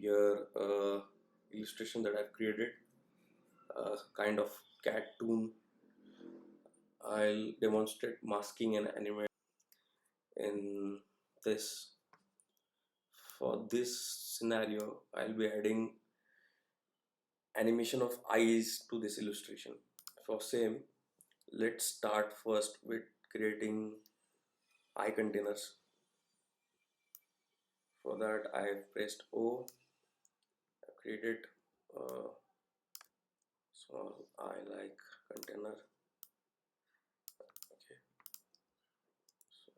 here illustration that I've created, kind of cat toon. I'll demonstrate masking and animate in this. For this scenario, I'll be adding animation of eyes to this illustration. For same, let's start first with creating eye containers. For that, I've pressed O. I've created a small eye-like container. Okay, so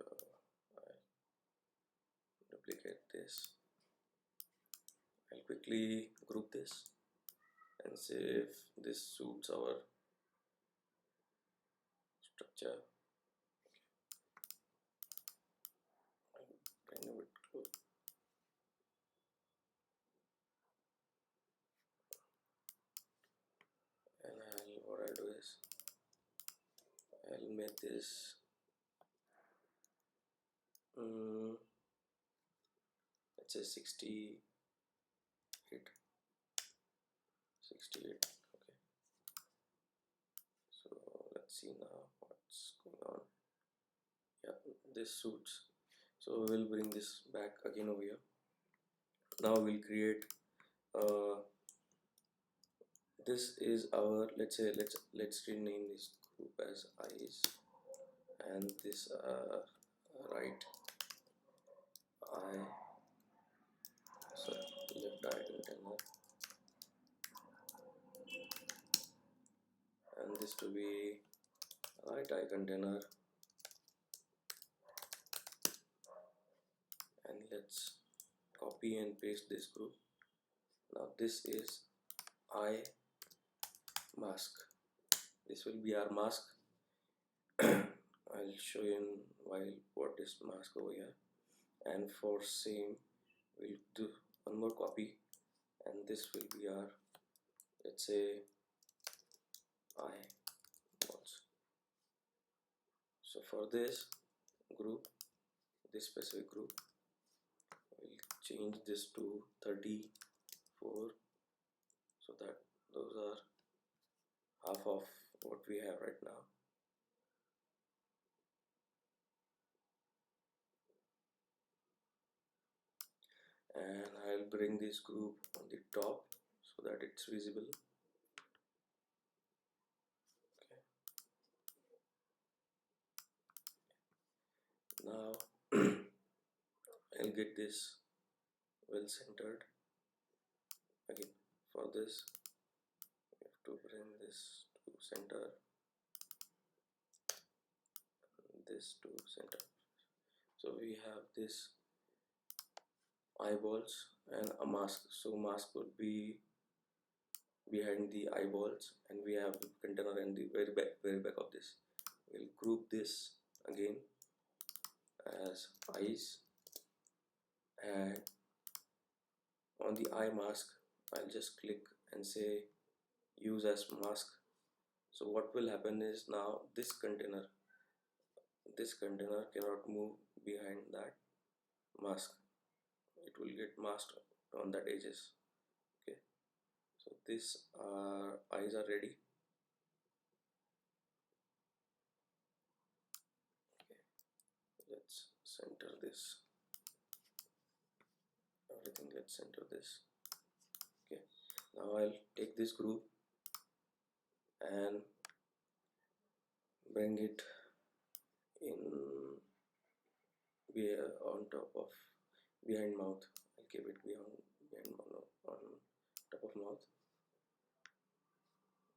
I duplicate this. I'll quickly group this and see if this suits our structure. I'll bring a bit close. And what I'll do is I'll make this let's say 68. Okay, so let's see now what's going on. Yeah, this suits, so we'll bring this back again over here. Now we'll create this is our, let's say, let's rename this group as eyes, and this right eye, sorry, left eye container, and this to be right eye container. And let's copy and paste this group. Now this is eye mask. This will be our mask. I'll show you in while what is mask over here. And for same, we'll do one more copy, and this will be our, let's say, eye balls. So for this group, this specific group, we'll change this to 34, so that those are half of what we have right now. And I'll bring this group on the top so that it's visible. Okay. Now I'll get this well centered. Again, for this we have to bring this to center, this to center. So we have this eyeballs and a mask. So mask would be behind the eyeballs, and we have the container and the very back of this. We'll group this again as eyes, and on the eye mask I'll just click and say use as mask. So what will happen is, now this container cannot move behind that mask. It will get masked on that edges. Okay, so this eyes are ready. Okay, let's center this. Everything, let's center this. Okay, now I'll take this group and bring it in on top of behind mouth. I'll keep it behind mouth, on top of mouth.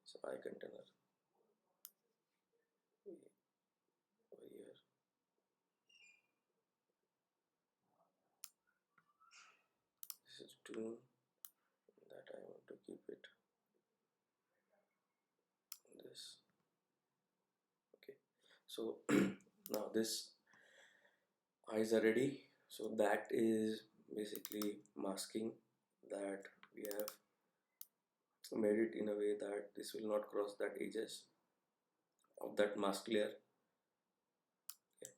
So eye container over here. This is toon that I want to keep it this. Okay, so now this eyes are ready. So that is basically masking, that we have made it in a way that this will not cross that edges of that mask layer. Okay.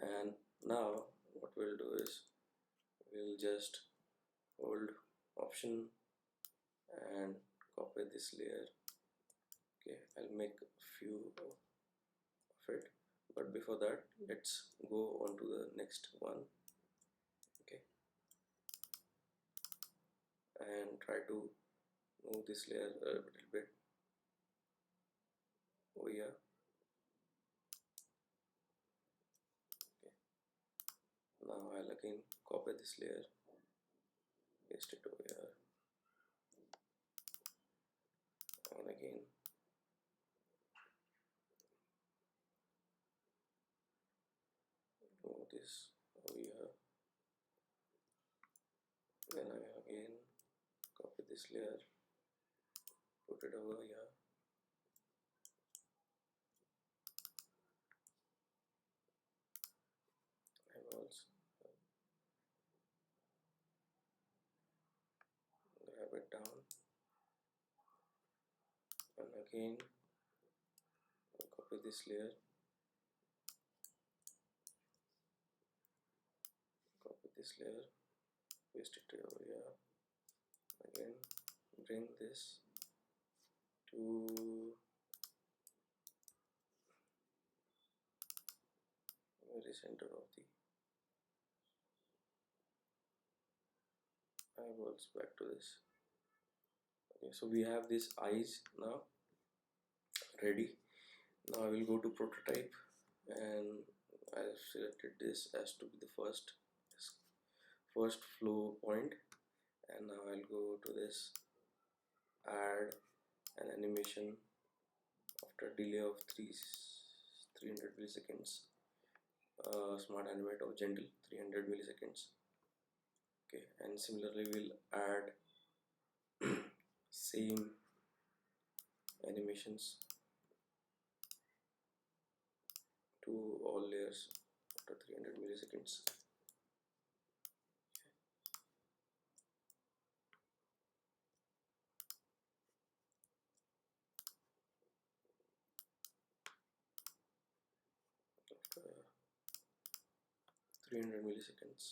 And now what we'll do is we'll just hold option and copy this layer. Okay, I'll make a few of it, but before that let's go on to the next one. Okay, and try to move this layer a little bit over here. Okay, now I'll again copy this layer, paste it over here, and again move this over here. Then I again copy this layer, put it over here. I will also grab it down, and again copy this layer, copy this layer, paste it over here. Again bring this to very center of the eyeballs, back to this. Okay, so we have these eyes now ready. Now I will go to prototype, and I've selected this as to be the first flow point, and now I'll go to this, add an animation after delay of 300 milliseconds, smart animate of gentle 300 milliseconds. Okay, and similarly we'll add same animations to all layers after 300 milliseconds. After 300 milliseconds.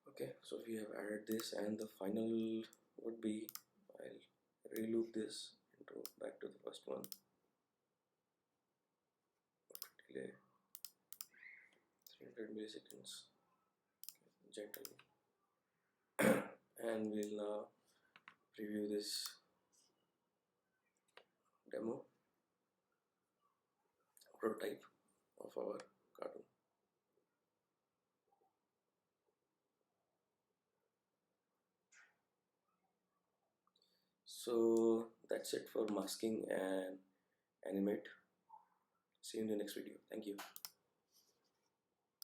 Okay, so we have added this, and the final would be, I'll reloop this into back to the first one. Delay 300 milliseconds, gentle, and we'll now preview this demo prototype of our cartoon. So that's it for masking and animate. See you in the next video. Thank you.